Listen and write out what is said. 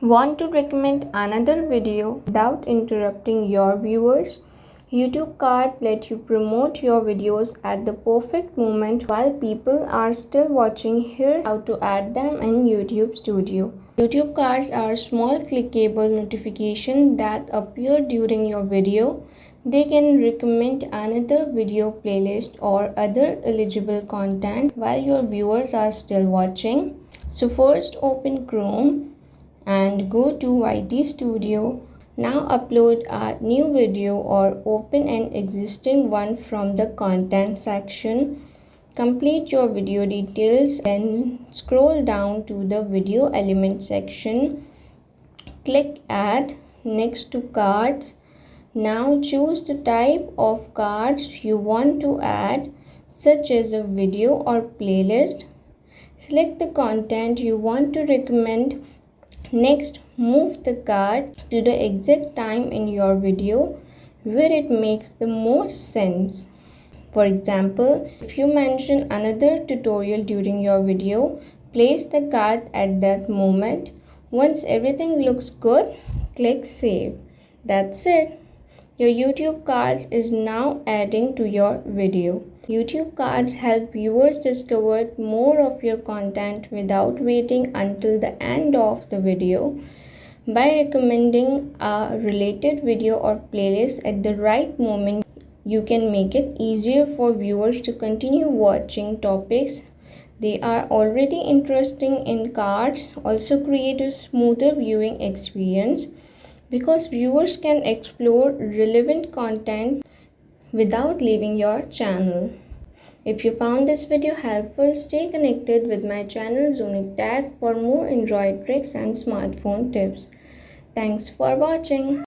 Want to recommend another video without interrupting your viewers? YouTube Card lets you promote your videos at the perfect moment while people are still watching. Here's how to add them in YouTube Studio. YouTube Cards are small clickable notifications that appear during your video. They can recommend another video playlist or other eligible content while your viewers are still watching. So first open Chrome and go to YT Studio. Now upload a new video or open an existing one from the content section. Complete your video details, then scroll down to the video element section. Click add next to cards. Now choose the type of cards you want to add, such as a video or playlist. Select the content you want to recommend. Next, move the card to the exact time in your video where it makes the most sense. For example, if you mention another tutorial during your video, place the card at that moment. Once everything looks good, click Save. That's it. Your YouTube cards is now adding to your video. YouTube cards help viewers discover more of your content without waiting until the end of the video. By recommending a related video or playlist at the right moment, you can make it easier for viewers to continue watching topics they are already interested in. Cards also create a smoother viewing experience because viewers can explore relevant content without leaving your channel. If you found this video helpful, stay connected with my channel Zonic Tech for more Android tricks and smartphone tips. Thanks for watching.